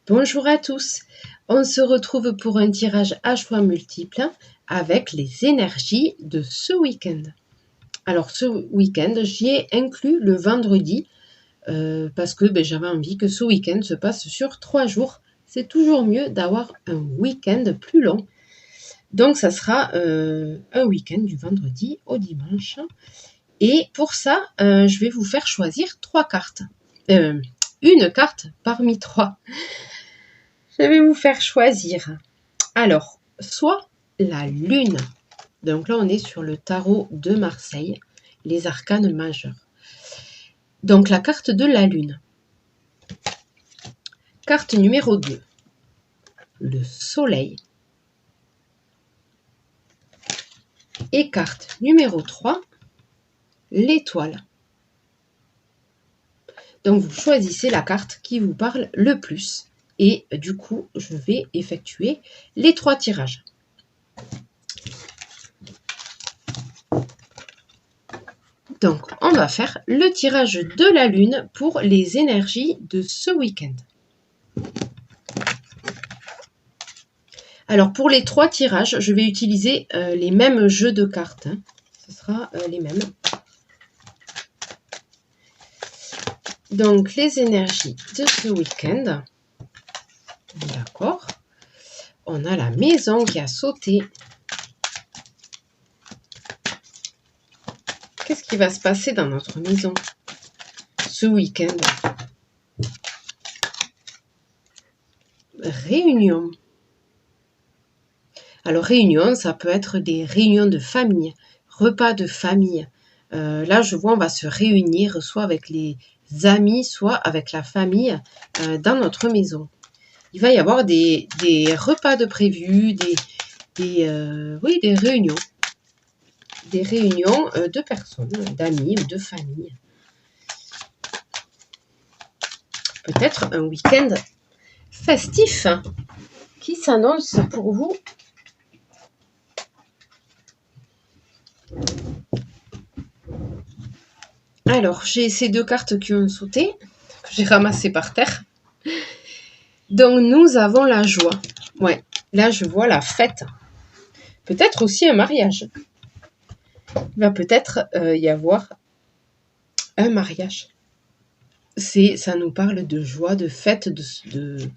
Bonjour à tous, on se retrouve pour un tirage à choix multiples avec les énergies de ce week-end. Alors ce week-end, j'y ai inclus le vendredi parce que j'avais envie que ce week-end se passe sur 3 jours. C'est toujours mieux d'avoir un week-end plus long. Donc ça sera un week-end du vendredi au dimanche. Et pour ça, je vais vous faire choisir 3 cartes. Une carte parmi 3. Je vais vous faire choisir. Alors, soit la lune. Donc là, on est sur le tarot de Marseille, les arcanes majeurs. Donc la carte de la lune. Carte numéro 2, le soleil. Et carte numéro 3, l'étoile. Donc vous choisissez la carte qui vous parle le plus. Et du coup, je vais effectuer les 3 tirages. Donc, on va faire le tirage de la lune pour les énergies de ce week-end. Alors, pour les 3 tirages, je vais utiliser les mêmes jeux de cartes. Ce sera les mêmes. Donc, les énergies de ce week-end. D'accord. On a la maison qui a sauté. Qu'est-ce qui va se passer dans notre maison ce week-end? Réunion. Alors, réunion, ça peut être des réunions de famille, repas de famille. Là, je vois, on va se réunir soit avec les amis, soit avec la famille dans notre maison. Il va y avoir des repas de prévus, oui, des réunions. Des réunions de personnes, d'amis ou de famille. Peut-être un week-end festif qui s'annonce pour vous. Alors, j'ai ces 2 cartes qui ont sauté, que j'ai ramassées par terre. Donc, nous avons la joie. Ouais, là, je vois la fête. Peut-être aussi un mariage. Il va peut-être y avoir un mariage. Ça nous parle de joie, de fête, d'une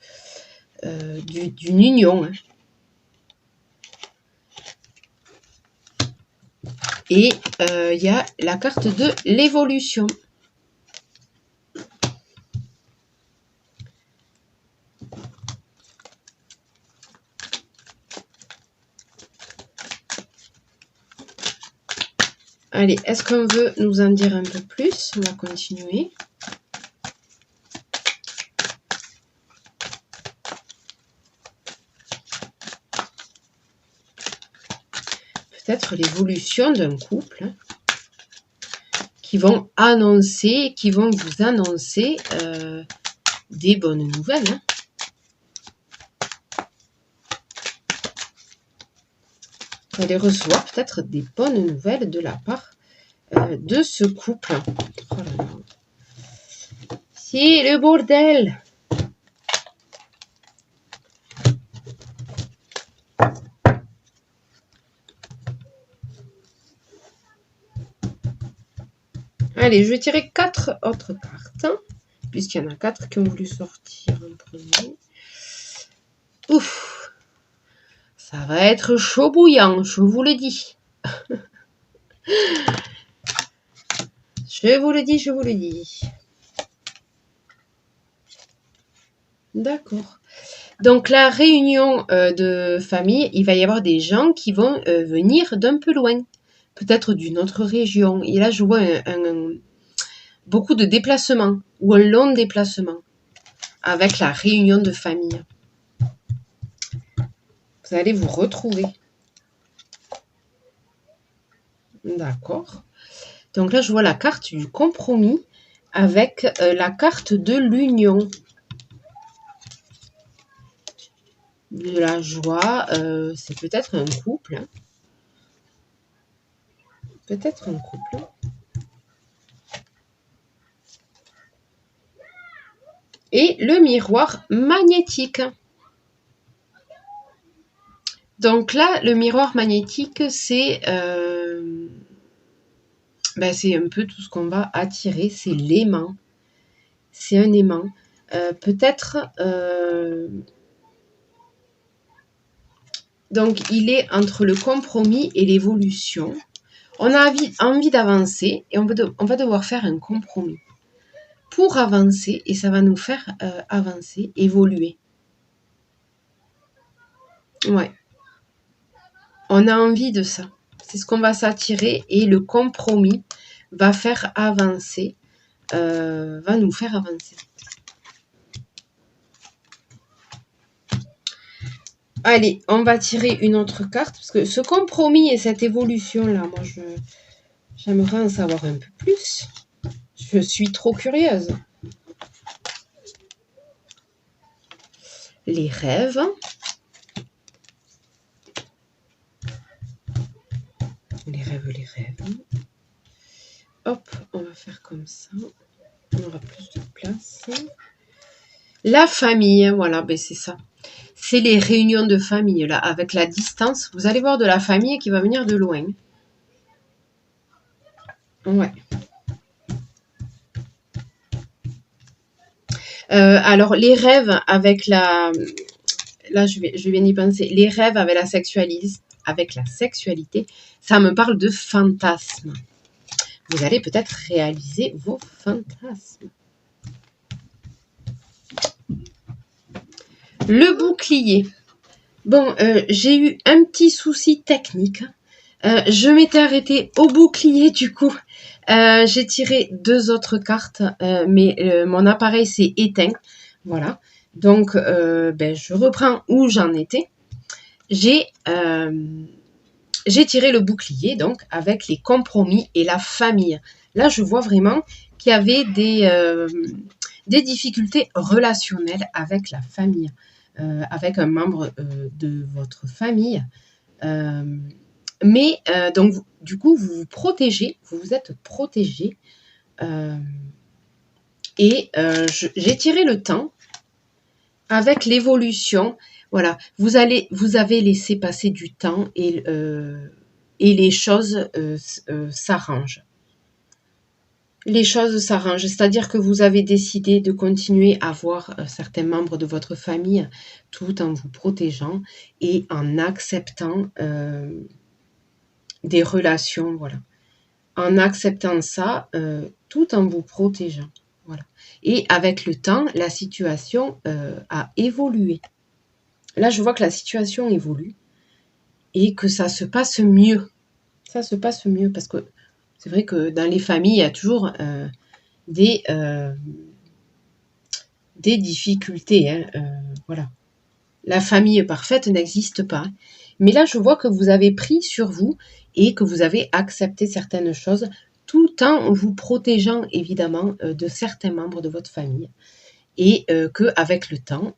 union. Hein. Et il y a la carte de l'évolution. Allez, est-ce qu'on veut nous en dire un peu plus? On va continuer. Peut-être l'évolution d'un couple qui vont vous annoncer des bonnes nouvelles. Hein. Vous allez recevoir peut-être des bonnes nouvelles de la part de ce couple. Oh là là. C'est le bordel. Allez, je vais tirer 4 autres cartes, puisqu'il y en a 4 qui ont voulu sortir en premier. Ouf, ça va être chaud bouillant, je vous le dis. Je vous le dis, je vous le dis. D'accord. Donc, la réunion de famille, il va y avoir des gens qui vont venir d'un peu loin. Peut-être d'une autre région. Et là, je vois beaucoup de déplacements ou un long déplacement avec la réunion de famille. Vous allez vous retrouver. D'accord. Donc là, je vois la carte du compromis avec la carte de l'union. De la joie, c'est peut-être un couple. Hein. Peut-être un couple. et le miroir magnétique. Donc là, le miroir magnétique, c'est c'est un peu tout ce qu'on va attirer, c'est l'aimant. C'est un aimant. Peut-être... donc, il est entre le compromis et l'évolution. On a envie d'avancer et on va devoir faire un compromis pour avancer, et ça va nous faire avancer, évoluer. Ouais. On a envie de ça. C'est ce qu'on va s'attirer, et le compromis va faire avancer, va nous faire avancer. Allez, on va tirer une autre carte, parce que ce compromis et cette évolution-là, moi, j'aimerais en savoir un peu plus. Je suis trop curieuse. Les rêves. Les rêves. Hop, on va faire comme ça. On aura plus de place. La famille, voilà, ben c'est ça. C'est les réunions de famille, là, avec la distance. Vous allez voir de la famille qui va venir de loin. Ouais. Alors, les rêves avec la... Là, je viens d'y penser. Les rêves avec la sexualité, ça me parle de fantasmes. Vous allez peut-être réaliser vos fantasmes. Le bouclier. Bon, j'ai eu un petit souci technique. Je m'étais arrêtée au bouclier du coup. J'ai tiré 2 autres cartes, mais mon appareil s'est éteint. Voilà. Donc, je reprends où j'en étais. J'ai tiré le bouclier, donc, avec les compromis et la famille. Là, je vois vraiment qu'il y avait des difficultés relationnelles avec la famille, avec un membre de votre famille. Donc, du coup, vous vous protégez, vous vous êtes protégé. J'ai tiré le temps avec l'évolution. Voilà, vous avez laissé passer du temps et les choses s'arrangent. Les choses s'arrangent, c'est-à-dire que vous avez décidé de continuer à voir certains membres de votre famille tout en vous protégeant et en acceptant des relations, voilà. En acceptant ça, tout en vous protégeant, voilà. Et avec le temps, la situation a évolué. Là, je vois que la situation évolue et que ça se passe mieux. Ça se passe mieux parce que c'est vrai que dans les familles, il y a toujours des difficultés. Hein, voilà. La famille parfaite n'existe pas. Mais là, je vois que vous avez pris sur vous et que vous avez accepté certaines choses tout en vous protégeant évidemment de certains membres de votre famille. Et qu'avec le temps,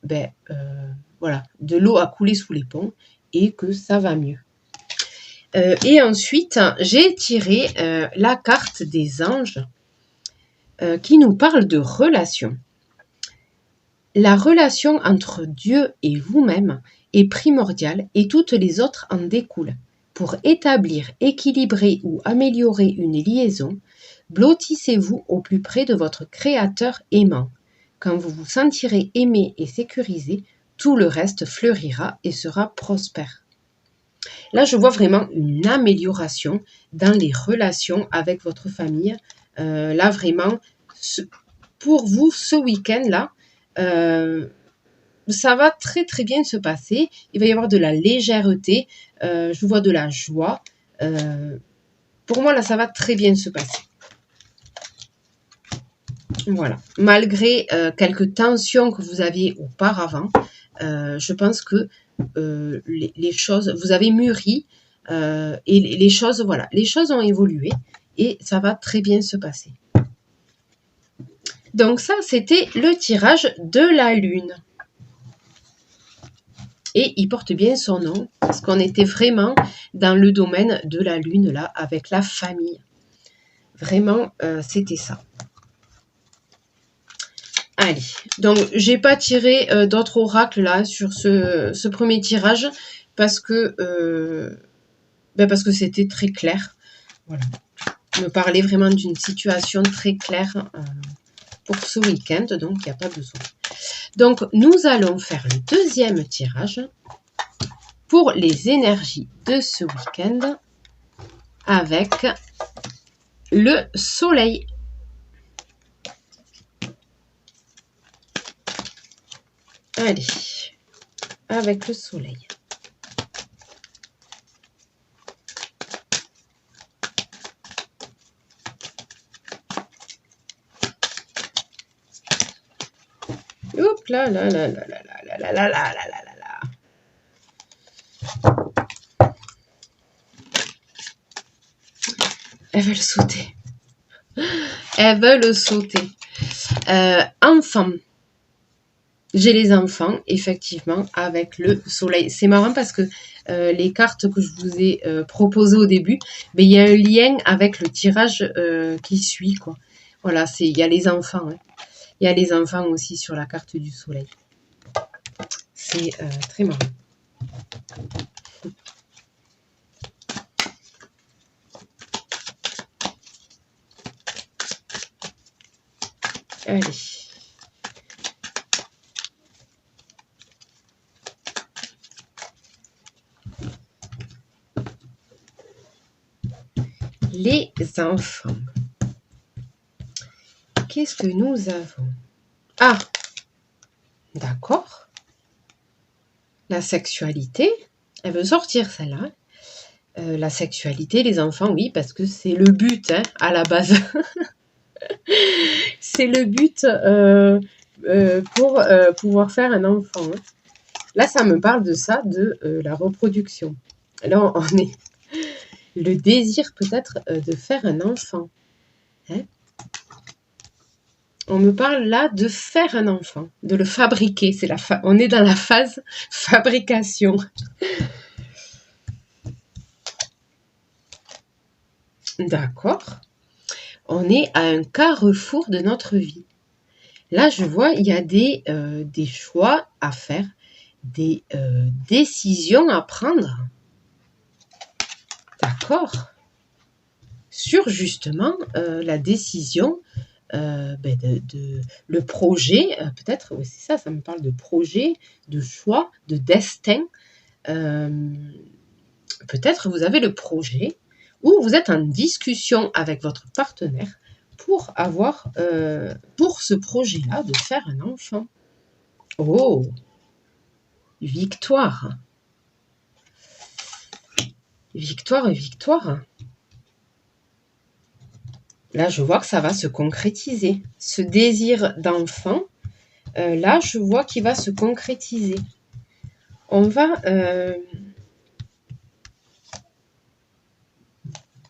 voilà, de l'eau a coulé sous les ponts et que ça va mieux. Et ensuite, j'ai tiré la carte des anges qui nous parle de relation. La relation entre Dieu et vous-même est primordiale et toutes les autres en découlent. Pour établir, équilibrer ou améliorer une liaison, blottissez-vous au plus près de votre Créateur aimant. Quand vous vous sentirez aimé et sécurisé, tout le reste fleurira et sera prospère. Là, je vois vraiment une amélioration dans les relations avec votre famille. Là, vraiment, pour vous, ce week-end-là, ça va très très bien se passer. Il va y avoir de la légèreté. Je vois de la joie. Pour moi, là, ça va très bien se passer. Voilà. Malgré quelques tensions que vous aviez auparavant, je pense que les choses, vous avez mûri et les choses, voilà, les choses ont évolué et ça va très bien se passer. Donc ça, c'était le tirage de la Lune. Et il porte bien son nom, parce qu'on était vraiment dans le domaine de la Lune, là, avec la famille. Vraiment, c'était ça. Allez, donc j'ai pas tiré d'autres oracles là sur ce premier tirage parce que c'était très clair. Voilà, me parlait vraiment d'une situation très claire pour ce week-end, donc il n'y a pas besoin. Donc nous allons faire le deuxième tirage pour les énergies de ce week-end avec le soleil. Allez, avec le soleil. Hop là là là là là là là là là là là là. Elles veulent sauter. Elles veulent sauter. Enfants. J'ai les enfants, effectivement, avec le soleil. C'est marrant parce que les cartes que je vous ai proposées au début, il y a un lien avec le tirage qui suit, quoi. Voilà, il y a les enfants. Hein. Il y a les enfants aussi sur la carte du soleil. C'est très marrant. Allez. Les enfants. Qu'est-ce que nous avons? Ah, d'accord. La sexualité. Elle veut sortir celle-là. La sexualité, les enfants, oui, parce que c'est le but hein, à la base. C'est le but pour pouvoir faire un enfant. Hein. Là, ça me parle de ça, de la reproduction. Là, on est le désir peut-être de faire un enfant. Hein. On me parle là de faire un enfant, de le fabriquer. On est dans la phase fabrication. D'accord. On est à un carrefour de notre vie. Là, je vois, il y a des choix à faire, des décisions à prendre. D'accord. Sur justement la décision, le projet, peut-être, oui, c'est ça, ça me parle de projet, de choix, de destin. Peut-être vous avez le projet ou vous êtes en discussion avec votre partenaire pour avoir, pour ce projet-là, de faire un enfant. Oh, victoire. Victoire et victoire. Là, je vois que ça va se concrétiser. Ce désir d'enfant, là, je vois qu'il va se concrétiser. On va...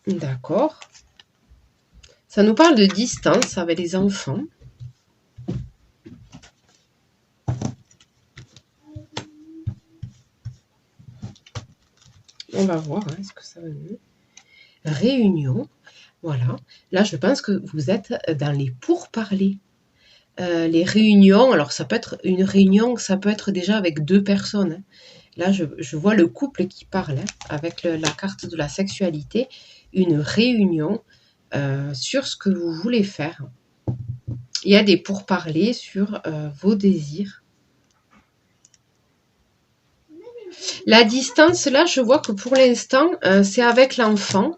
D'accord. Ça nous parle de distance avec les enfants. On va voir hein, ce que ça va donner. Réunion. Voilà. Là, je pense que vous êtes dans les pourparlers. Les réunions, alors ça peut être une réunion, ça peut être déjà avec 2 personnes. Hein. Là, je vois le couple qui parle hein, avec la carte de la sexualité. Une réunion sur ce que vous voulez faire. Il y a des pourparlers sur vos désirs. La distance, là, je vois que pour l'instant, c'est avec l'enfant.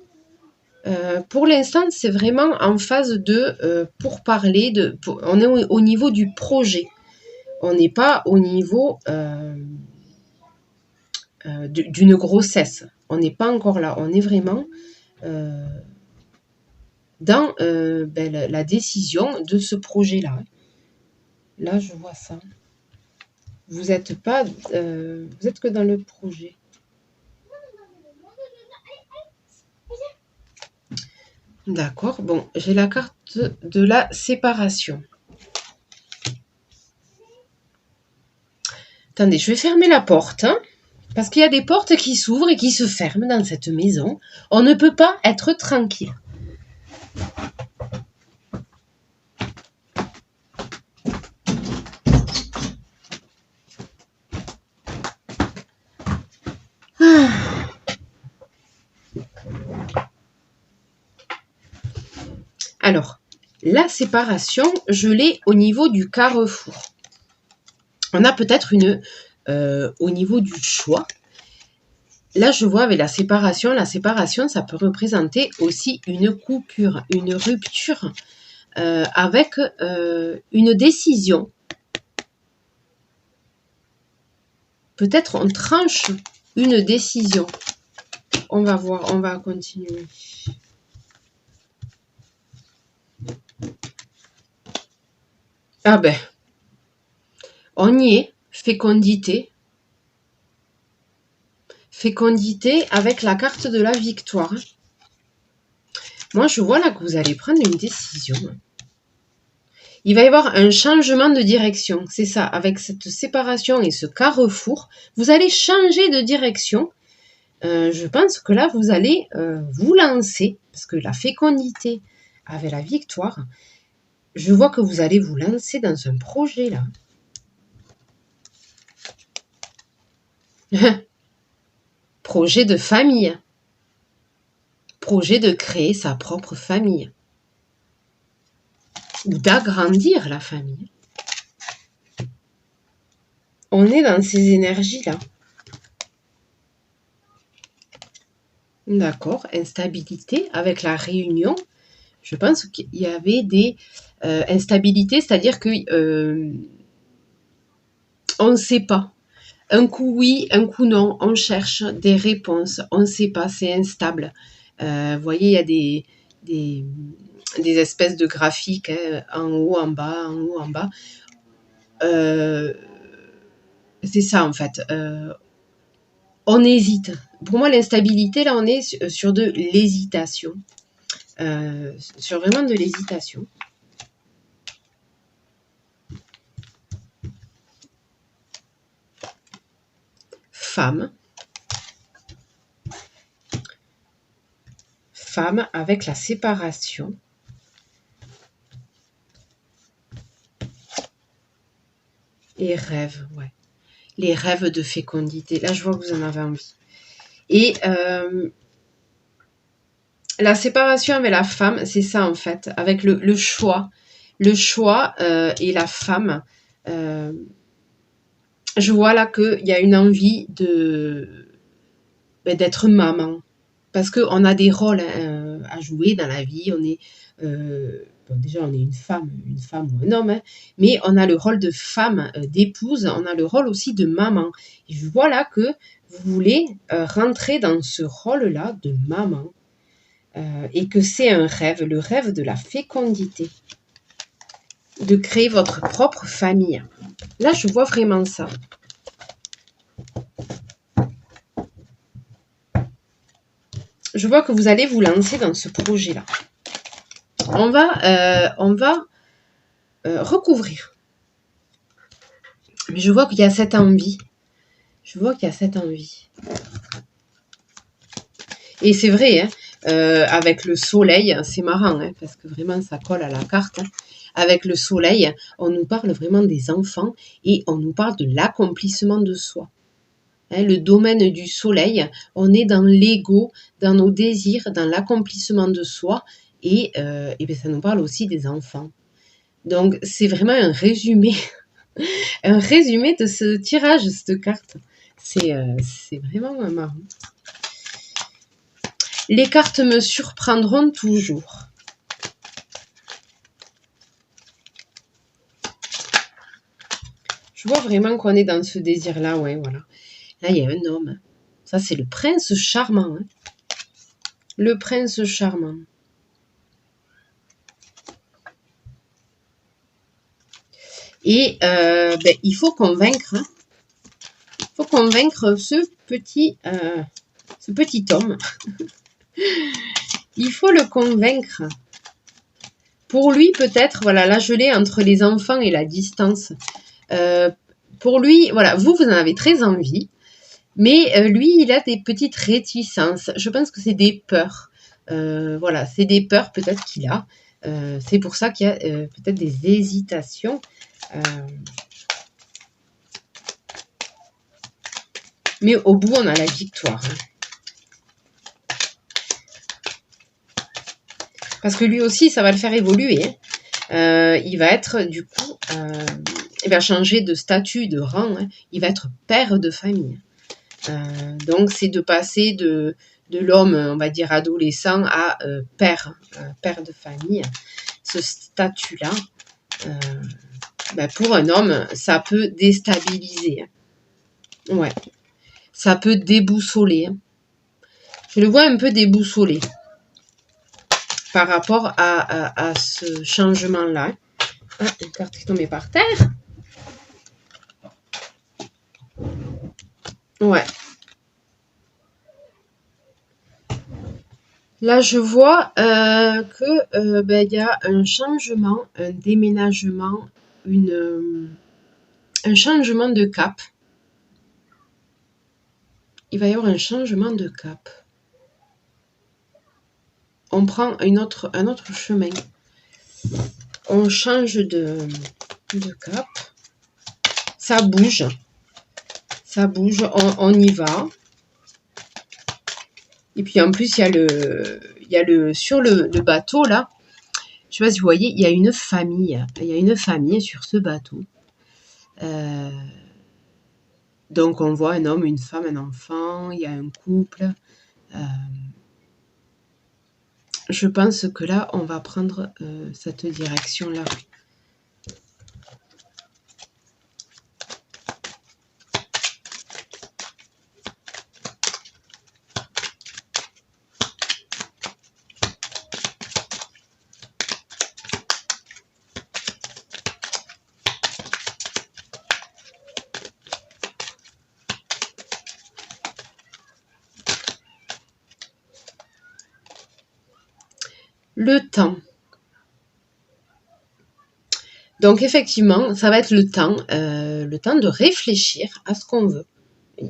Pour l'instant, c'est vraiment en phase de pourparler. On est au niveau du projet. On n'est pas au niveau d'une grossesse. On n'est pas encore là. On est vraiment dans la décision de ce projet-là. Là, je vois ça. Vous êtes pas, vous êtes que dans le projet. D'accord. Bon, j'ai la carte de la séparation. Attendez, je vais fermer la porte. Hein, parce qu'il y a des portes qui s'ouvrent et qui se ferment dans cette maison. On ne peut pas être tranquille. Alors, la séparation, je l'ai au niveau du carrefour. On a peut-être au niveau du choix. Là, je vois avec la séparation, ça peut représenter aussi une coupure, une rupture avec une décision. Peut-être on tranche une décision. On va voir, on va continuer. Ah ben, on y est, fécondité. Fécondité avec la carte de la victoire. Moi, je vois là que vous allez prendre une décision. Il va y avoir un changement de direction. C'est ça, avec cette séparation et ce carrefour, vous allez changer de direction. Je pense que là, vous allez vous lancer, parce que la fécondité avec la victoire, je vois que vous allez vous lancer dans un projet là. Projet de famille. Projet de créer sa propre famille. Ou d'agrandir la famille. On est dans ces énergies-là. D'accord, instabilité avec la réunion. Je pense qu'il y avait des instabilités, c'est-à-dire que on ne sait pas. Un coup oui, un coup non. On cherche des réponses. On ne sait pas, c'est instable. Vous voyez, il y a des espèces de graphiques, hein, en haut, en bas, en haut, en bas. C'est ça en fait. On hésite. Pour moi, l'instabilité, là, on est sur de l'hésitation. Sur vraiment de l'hésitation. Femme. Femme avec la séparation. Et rêve, ouais. Les rêves de fécondité. Là, je vois que vous en avez envie. Et la séparation avec la femme, c'est ça en fait, avec le choix. Le choix et la femme. Je vois là qu'il y a une envie d'être maman. Parce qu'on a des rôles à jouer dans la vie. On est déjà on est une femme ou un homme, hein, mais on a le rôle de femme, d'épouse, on a le rôle aussi de maman. Et je vois là que vous voulez rentrer dans ce rôle-là de maman et que c'est un rêve, le rêve de la fécondité, de créer votre propre famille. Là, je vois vraiment ça. Je vois que vous allez vous lancer dans ce projet-là. On va recouvrir. Mais je vois qu'il y a cette envie. Je vois qu'il y a cette envie. Et c'est vrai, hein, avec le soleil, c'est marrant, hein, parce que vraiment ça colle à la carte. Hein. Avec le soleil, on nous parle vraiment des enfants et on nous parle de l'accomplissement de soi. Hein, le domaine du soleil, on est dans l'ego, dans nos désirs, dans l'accomplissement de soi et bien, ça nous parle aussi des enfants. Donc c'est vraiment un résumé, un résumé de ce tirage, cette carte. C'est vraiment marrant. Les cartes me surprendront toujours. Je vois vraiment qu'on est dans ce désir-là, ouais, voilà. Là, il y a un homme. Ça, c'est le prince charmant. Hein. Le prince charmant. Et il faut convaincre. Hein. Il faut convaincre ce petit homme. Il faut le convaincre. Pour lui, peut-être, voilà, là, je l'ai entre les enfants et la distance. Pour lui, voilà, vous en avez très envie. Mais lui, il a des petites réticences. Je pense que c'est des peurs. Voilà, c'est des peurs peut-être qu'il a. C'est pour ça qu'il y a peut-être des hésitations. Mais au bout, on a la victoire. Parce que lui aussi, ça va le faire évoluer. Il va être, du coup, il va changer de statut, de rang. Hein. Il va être père de famille. Donc, c'est de passer de l'homme, on va dire, adolescent à père de famille. Ce statut-là, pour un homme, ça peut déstabiliser. Ouais. Ça peut déboussoler. Je le vois un peu déboussolé par rapport à ce changement-là. Ah, une carte qui est tombée par terre. Ouais. Là, je vois que y a un changement, un déménagement, un changement de cap. Il va y avoir un changement de cap. On prend un autre chemin. On change de cap. Ça bouge. Ça bouge. On y va. Et puis en plus, il y a sur le bateau là. Je sais pas si vous voyez, il y a une famille. Il y a une famille sur ce bateau. Donc on voit un homme, une femme, un enfant. Il y a un couple. Je pense que là, on va prendre cette direction-là. Le temps. Donc effectivement, ça va être le temps de réfléchir à ce qu'on veut.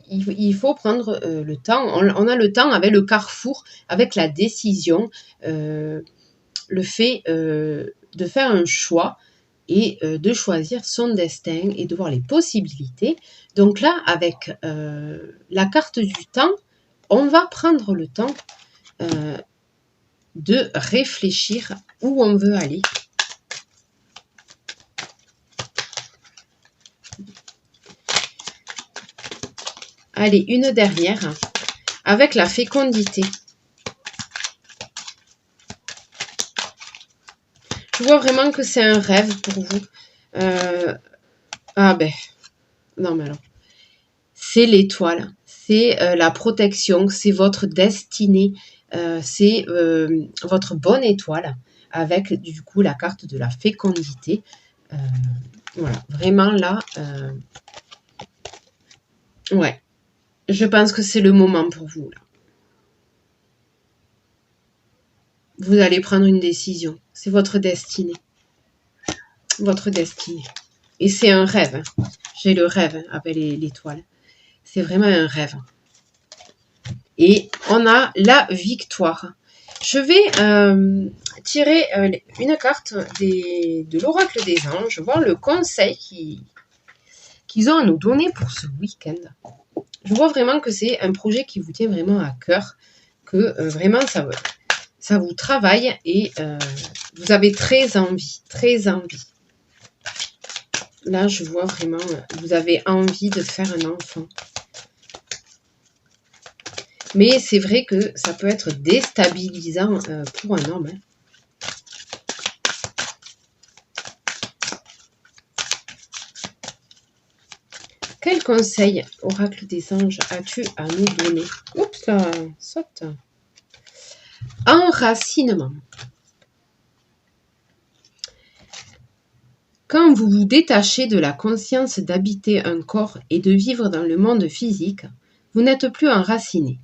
Il faut prendre le temps. On a le temps avec le carrefour, avec la décision, le fait de faire un choix et de choisir son destin et de voir les possibilités. Donc là, avec la carte du temps, on va prendre le temps de réfléchir où on veut aller. Allez, une dernière, avec la fécondité. Je vois vraiment que c'est un rêve pour vous. Non mais alors. C'est l'étoile, c'est la protection, c'est votre destinée, c'est votre bonne étoile, avec du coup la carte de la fécondité. Voilà, vraiment là, ouais. Je pense que c'est le moment pour vous, là. Vous allez prendre une décision. C'est votre destinée. Votre destinée. Et c'est un rêve. Hein. J'ai le rêve avec l'étoile. C'est vraiment un rêve. Et on a la victoire. Je vais tirer une carte de l'oracle des anges, voir le conseil qu'ils ont à nous donner pour ce week-end. Je vois vraiment que c'est un projet qui vous tient vraiment à cœur, que vraiment ça vous travaille et vous avez très envie, très envie. Là, je vois vraiment, vous avez envie de faire un enfant. Mais c'est vrai que ça peut être déstabilisant pour un homme. Hein. Quel conseil, oracle des anges, as-tu à nous donner? Oups, là, saute. Enracinement. Quand vous vous détachez de la conscience d'habiter un corps et de vivre dans le monde physique, vous n'êtes plus enraciné.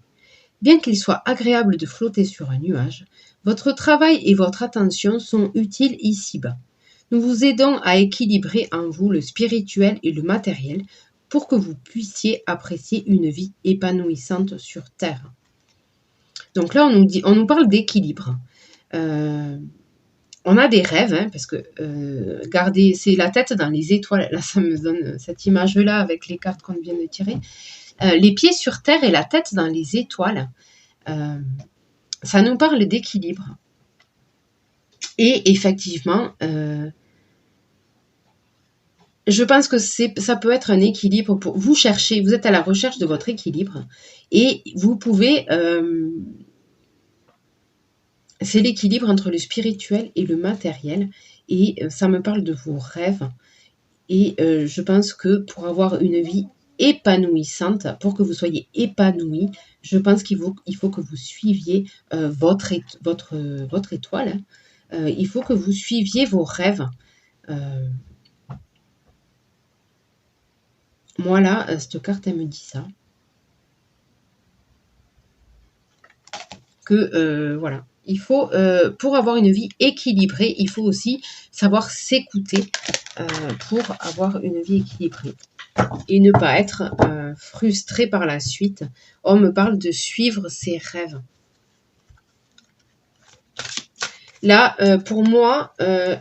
Bien qu'il soit agréable de flotter sur un nuage, votre travail et votre attention sont utiles ici-bas. Nous vous aidons à équilibrer en vous le spirituel et le matériel pour que vous puissiez apprécier une vie épanouissante sur Terre. Donc là, on nous parle d'équilibre. On a des rêves, hein, parce que regardez, c'est la tête dans les étoiles. Là, ça me donne cette image-là avec les cartes qu'on vient de tirer. Les pieds sur terre et la tête dans les étoiles. Ça nous parle d'équilibre. Et effectivement, je pense que ça peut être un équilibre pour vous chercher. Vous êtes à la recherche de votre équilibre et vous pouvez... c'est l'équilibre entre le spirituel et le matériel. Et ça me parle de vos rêves. Et je pense que pour avoir une vie épanouissante, pour que vous soyez épanoui, je pense qu'il faut que vous suiviez votre étoile. Il faut que vous suiviez vos rêves. Moi là, cette carte, elle me dit ça. Que voilà. Il faut, pour avoir une vie équilibrée, il faut aussi savoir s'écouter pour avoir une vie équilibrée. Et ne pas être frustré par la suite. On me parle de suivre ses rêves. Là, pour moi,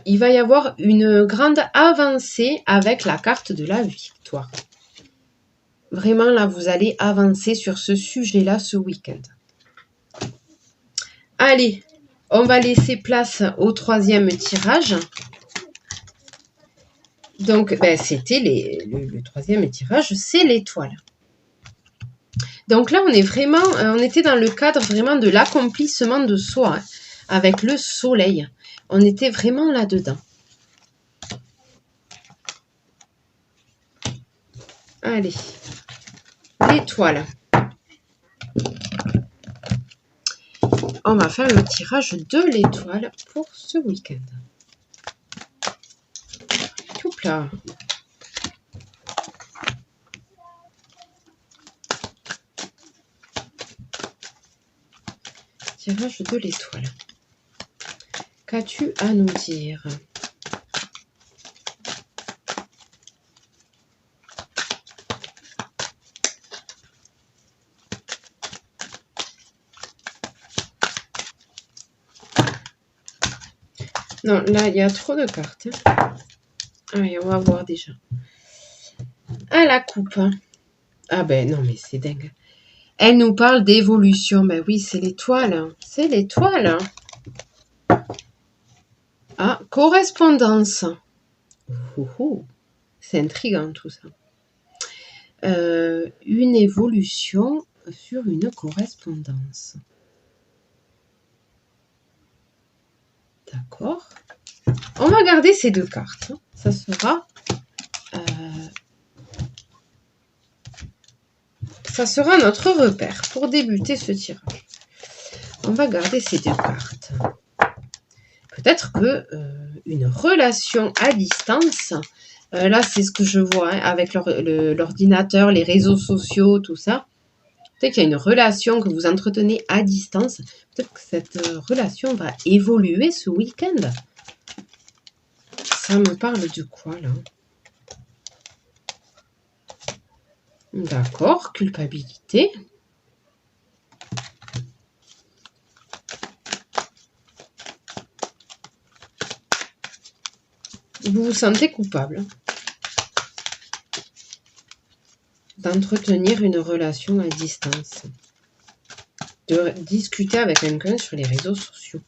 il va y avoir une grande avancée avec la carte de la victoire. Vraiment, là, vous allez avancer sur ce sujet-là ce week-end. Allez, on va laisser place au troisième tirage. Donc, ben, c'était le troisième tirage, c'est l'étoile. Donc là, on était dans le cadre vraiment de l'accomplissement de soi, hein, avec le soleil. On était vraiment là-dedans. Allez, l'étoile. On va faire le tirage de l'étoile pour ce week-end. Tout là. Tirage de l'étoile. Qu'as-tu à nous dire? Non, là, il y a trop de cartes. Allez, on va voir déjà. Ah, la coupe. Ah ben non, mais c'est dingue. Elle nous parle d'évolution. Ben oui, c'est l'étoile. C'est l'étoile. Ah, correspondance. C'est intriguant tout ça. Une évolution sur une correspondance. D'accord. On va garder ces deux cartes. Ça sera notre repère pour débuter ce tirage. On va garder ces deux cartes. Peut-être que une relation à distance, là c'est ce que je vois hein, avec l'ordinateur, les réseaux sociaux, tout ça. Peut-être qu'il y a une relation que vous entretenez à distance. Peut-être que cette relation va évoluer ce week-end. Ça me parle de quoi là? D'accord, culpabilité. Vous vous sentez coupable d'entretenir une relation à distance, de discuter avec quelqu'un sur les réseaux sociaux.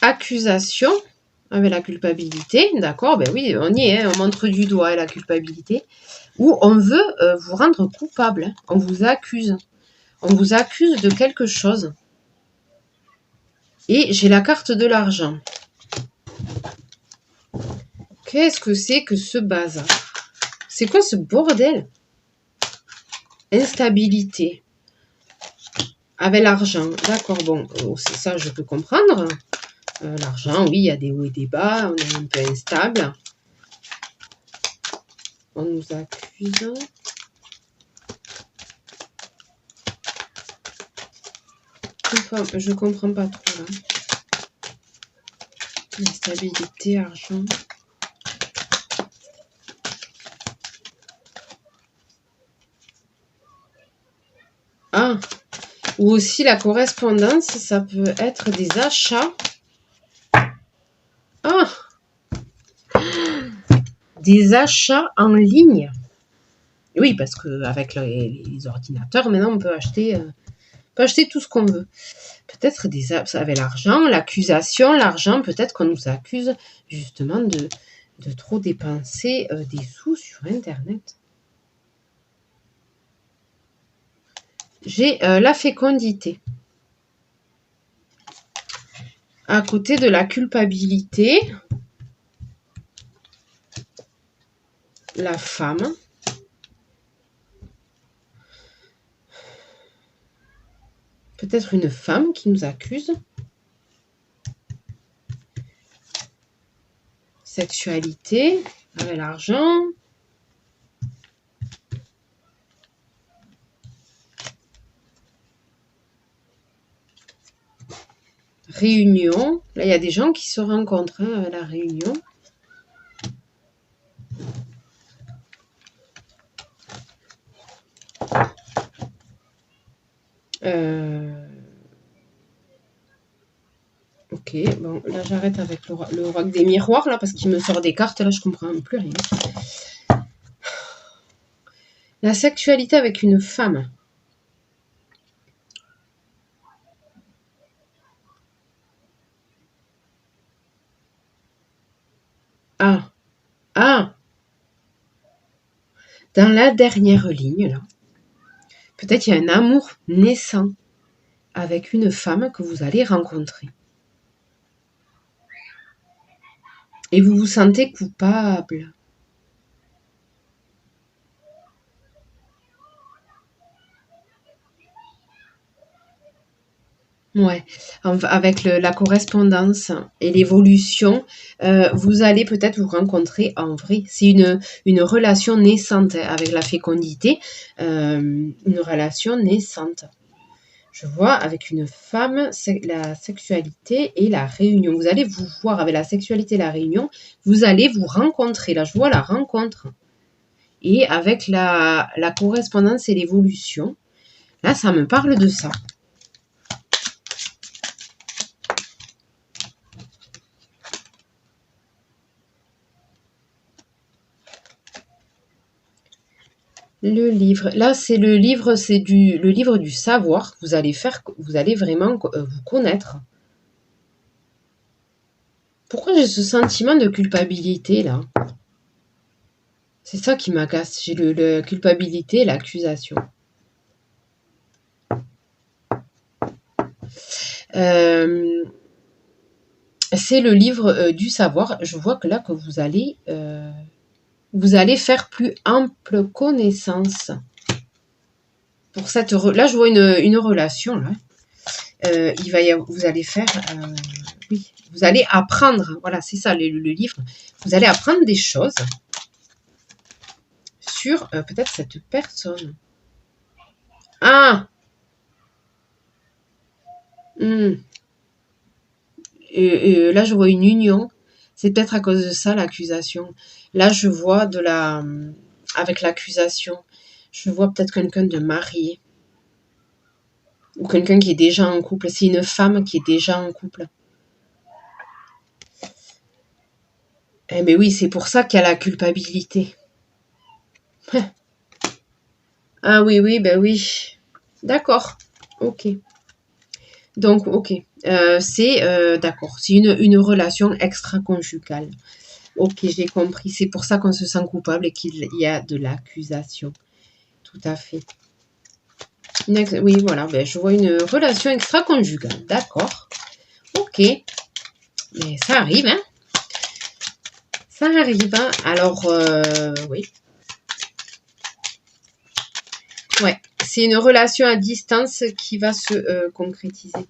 Accusation avec la culpabilité, d'accord, ben oui, on y est, on montre du doigt la culpabilité, où on veut vous rendre coupable, hein, on vous accuse de quelque chose. Et j'ai la carte de l'argent. Qu'est-ce que c'est que ce bazar? C'est quoi ce bordel? Instabilité. Avec l'argent. D'accord, bon, c'est ça, je peux comprendre. L'argent, oui, il y a des hauts et des bas. On est un peu instable. On nous accuse. Je comprends pas trop là. Instabilité, argent. Ah, ou aussi la correspondance, ça peut être des achats. Ah, des achats en ligne. Oui, parce qu'avec les ordinateurs, maintenant, on peut acheter tout ce qu'on veut. Peut-être avec l'argent, l'accusation, l'argent, peut-être qu'on nous accuse justement de trop dépenser des sous sur Internet. J'ai la fécondité. À côté de la culpabilité, la femme. Peut-être une femme qui nous accuse. Sexualité, avec l'argent. Réunion. Là, il y a des gens qui se rencontrent à la réunion. Ok, bon, là j'arrête avec le roi des miroirs, là, parce qu'il me sort des cartes, là je comprends plus rien. La sexualité avec une femme. Ah, ah, dans la dernière ligne, là, peut-être il y a un amour naissant avec une femme que vous allez rencontrer. Et vous vous sentez coupable. Ouais, avec la correspondance et l'évolution, vous allez peut-être vous rencontrer en vrai. C'est une relation naissante avec la fécondité, une relation naissante. Je vois avec une femme, la sexualité et la réunion. Vous allez vous voir avec la sexualité et la réunion, vous allez vous rencontrer. Là, je vois la rencontre. Et avec la correspondance et l'évolution, là, ça me parle de ça. Le livre, là c'est le livre, le livre du savoir. Vous allez vraiment vous connaître. Pourquoi j'ai ce sentiment de culpabilité là? C'est ça qui m'agace. J'ai la culpabilité et l'accusation. C'est le livre du savoir. Je vois que là que vous allez faire plus ample connaissance. Pour cette là, je vois une relation là. Vous allez faire, oui, vous allez apprendre. Voilà, c'est ça le livre. Vous allez apprendre des choses sur peut-être cette personne. Ah. Et là, je vois une union. C'est peut-être à cause de ça l'accusation. Là, je vois avec l'accusation, je vois peut-être quelqu'un de marié ou quelqu'un qui est déjà en couple. C'est une femme qui est déjà en couple. Eh bien oui, c'est pour ça qu'il y a la culpabilité. Ah oui, oui, ben oui. D'accord. Ok. Donc, ok. D'accord. C'est une relation extra-conjugale. Ok, j'ai compris. C'est pour ça qu'on se sent coupable et qu'il y a de l'accusation. Tout à fait. Oui, voilà. Ben, je vois une relation extra-conjugale. D'accord. Ok. Mais ça arrive, hein. Ça arrive. Hein. Alors, oui. Ouais. C'est une relation à distance qui va se concrétiser.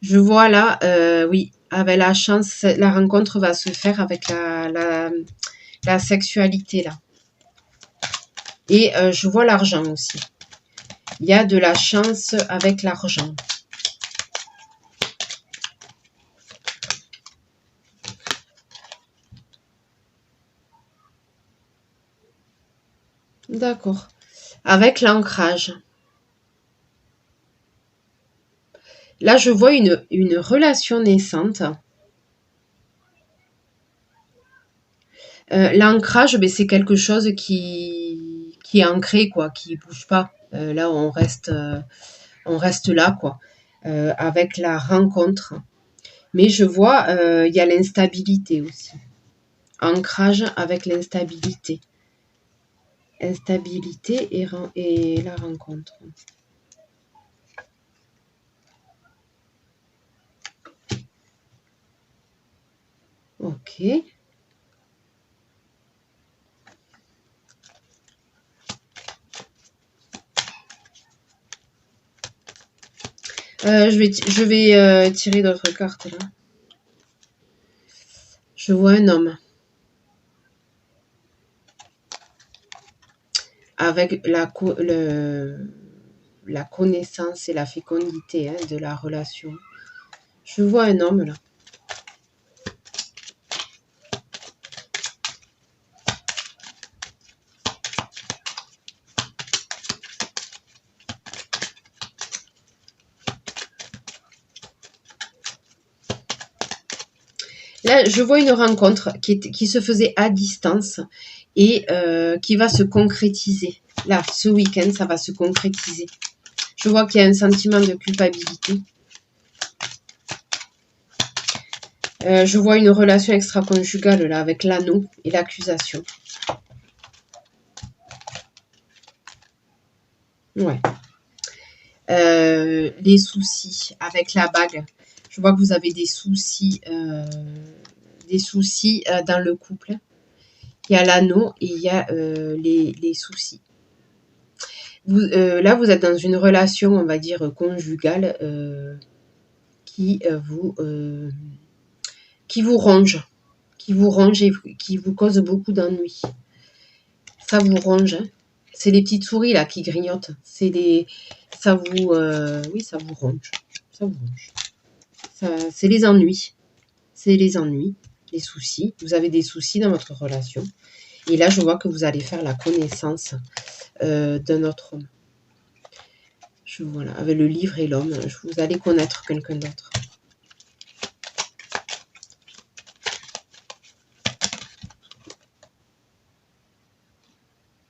Je vois là, oui, avec la chance, la rencontre va se faire avec la sexualité là. Et je vois l'argent aussi. Il y a de la chance avec l'argent. D'accord. Avec l'ancrage. Là, je vois une relation naissante. L'ancrage, ben, c'est quelque chose qui est ancré, quoi, qui bouge pas. Là, on reste là, quoi, avec la rencontre. Mais je vois, il y a l'instabilité aussi. Ancrage avec l'instabilité. Instabilité et la rencontre. Ok. Je vais tirer d'autres cartes là. Je vois un homme avec la connaissance et la fécondité, hein, de la relation. Je vois un homme là. Là, je vois une rencontre qui se faisait à distance et qui va se concrétiser. Là, ce week-end, ça va se concrétiser. Je vois qu'il y a un sentiment de culpabilité. Je vois une relation extra-conjugale là avec l'anneau et l'accusation. Ouais. Les soucis avec la bague. Je vois que vous avez des soucis dans le couple. Il y a l'anneau et il y a les soucis. Là, vous êtes dans une relation, on va dire, conjugale qui vous ronge. Qui vous ronge et qui vous cause beaucoup d'ennuis. Ça vous ronge. Hein. C'est les petites souris là qui grignotent. Oui, ça vous ronge. Ça vous ronge. C'est les ennuis. C'est les ennuis, les soucis. Vous avez des soucis dans votre relation. Et là, je vois que vous allez faire la connaissance d'un autre homme. Je vois là, avec le livre et l'homme, vous allez connaître quelqu'un d'autre.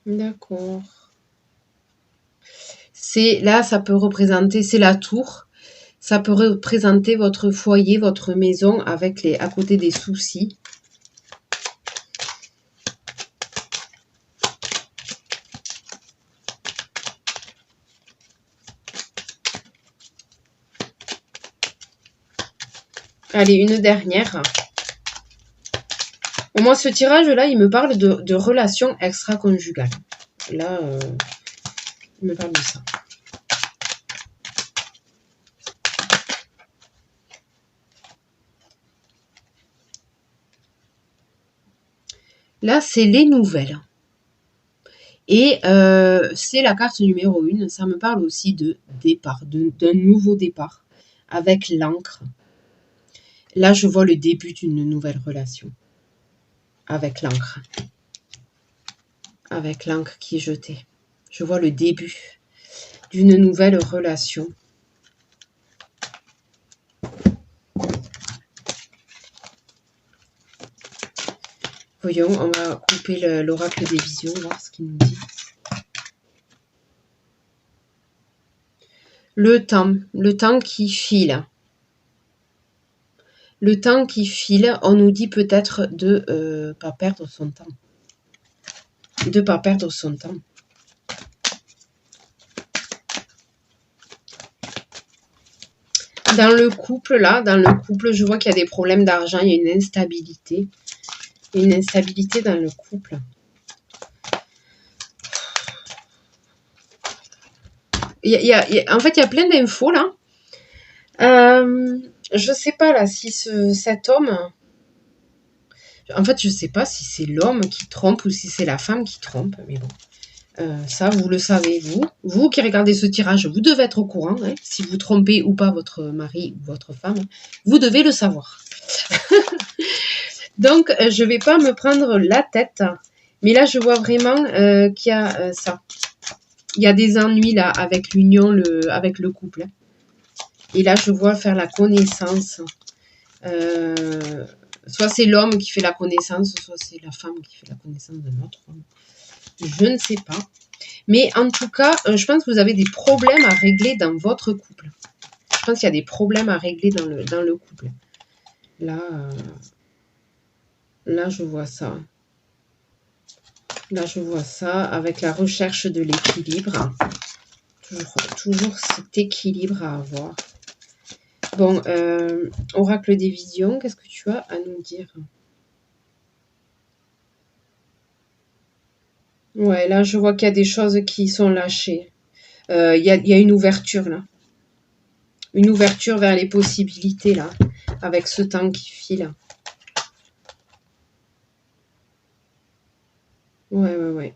D'accord. Là, ça peut représenter, c'est la tour. Ça peut représenter votre foyer, votre maison, avec à côté des soucis. Allez, une dernière. Au moins, ce tirage-là, il me parle de relations extra-conjugales. Là, il me parle de ça. Là, c'est les nouvelles. Et c'est la carte numéro 1. Ça me parle aussi de départ, d'un nouveau départ avec l'encre. Là, je vois le début d'une nouvelle relation avec l'encre. Avec l'encre qui est jetée. Je vois le début d'une nouvelle relation. Voyons, on va couper l'oracle des visions, voir ce qu'il nous dit. Le temps qui file. Le temps qui file, on nous dit peut-être de ne pas perdre son temps. De ne pas perdre son temps. Dans le couple, je vois qu'il y a des problèmes d'argent, il y a une instabilité. Il y a une instabilité dans le couple. En fait, il y a plein d'infos là. Je sais pas là si cet homme... En fait, je sais pas si c'est l'homme qui trompe ou si c'est la femme qui trompe. Mais bon, ça, vous le savez, vous. Vous qui regardez ce tirage, vous devez être au courant. Hein, si vous trompez ou pas votre mari ou votre femme, vous devez le savoir. Donc, je vais pas me prendre la tête. Mais là, je vois vraiment qu'il y a ça. Il y a des ennuis là avec l'union, avec le couple. Et là, je vois faire la connaissance. Soit c'est l'homme qui fait la connaissance, soit c'est la femme qui fait la connaissance de l'autre homme. Je ne sais pas. Mais en tout cas, je pense que vous avez des problèmes à régler dans votre couple. Je pense qu'il y a des problèmes à régler dans le couple. Là, là, je vois ça. Là, je vois ça avec la recherche de l'équilibre. Toujours cet équilibre à avoir. Bon, oracle des visions, qu'est-ce que tu as à nous dire? Ouais, là, je vois qu'il y a des choses qui sont lâchées. Il y a une ouverture, là. Une ouverture vers les possibilités, là, avec ce temps qui file. Ouais.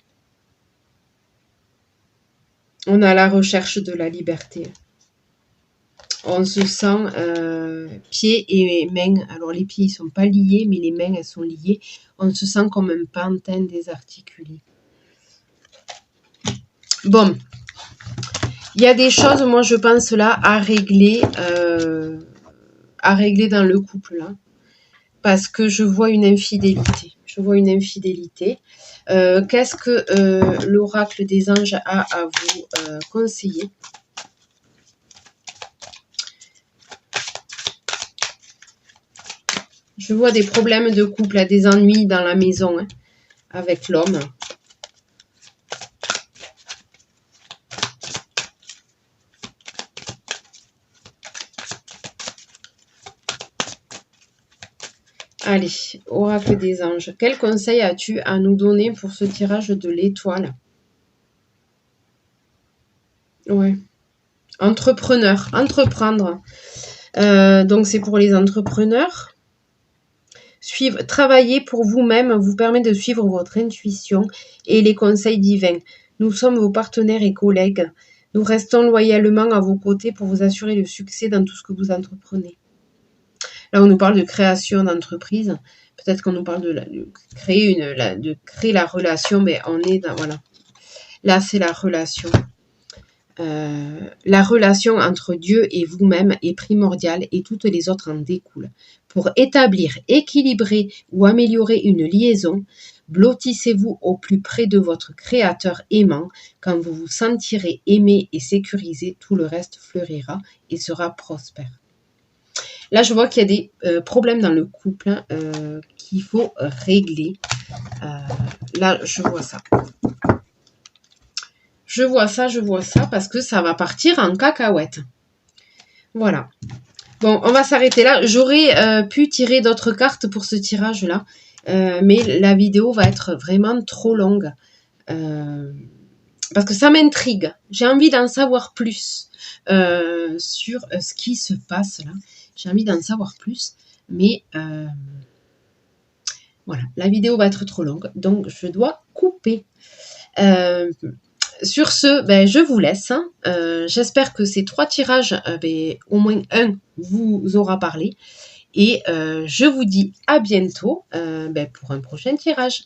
On a la recherche de la liberté. On se sent pieds et mains. Alors, les pieds, ils sont pas liés, mais les mains, elles sont liées. On se sent comme un pantin désarticulé. Bon. Il y a des choses, moi, je pense, là, à régler dans le couple, là. Parce que je vois une infidélité. Qu'est-ce que l'oracle des anges a à vous conseiller? Je vois des problèmes de couple, des ennuis dans la maison hein, avec l'homme. Allez, oracle des anges. Quel conseil as-tu à nous donner pour ce tirage de l'étoile? Ouais. Entrepreneur, entreprendre. Donc c'est pour les entrepreneurs. Travailler pour vous-même vous permet de suivre votre intuition et les conseils divins. Nous sommes vos partenaires et collègues. Nous restons loyalement à vos côtés pour vous assurer le succès dans tout ce que vous entreprenez. Là, on nous parle de création d'entreprise. Peut-être qu'on nous parle de créer la relation, mais on est dans... Voilà. Là, c'est la relation. La relation entre Dieu et vous-même est primordiale et toutes les autres en découlent. Pour établir, équilibrer ou améliorer une liaison, blottissez-vous au plus près de votre Créateur aimant. Quand vous vous sentirez aimé et sécurisé, tout le reste fleurira et sera prospère. Là, je vois qu'il y a des problèmes dans le couple qu'il faut régler. Là, je vois ça. Je vois ça parce que ça va partir en cacahuète. Voilà. Bon, on va s'arrêter là. J'aurais pu tirer d'autres cartes pour ce tirage-là. Mais la vidéo va être vraiment trop longue. Parce que ça m'intrigue. J'ai envie d'en savoir plus sur ce qui se passe là. J'ai envie d'en savoir plus. Mais voilà, la vidéo va être trop longue. Donc, je dois couper. Sur ce, je vous laisse. Hein. J'espère que ces 3 tirages, au moins un vous aura parlé. Et je vous dis à bientôt pour un prochain tirage.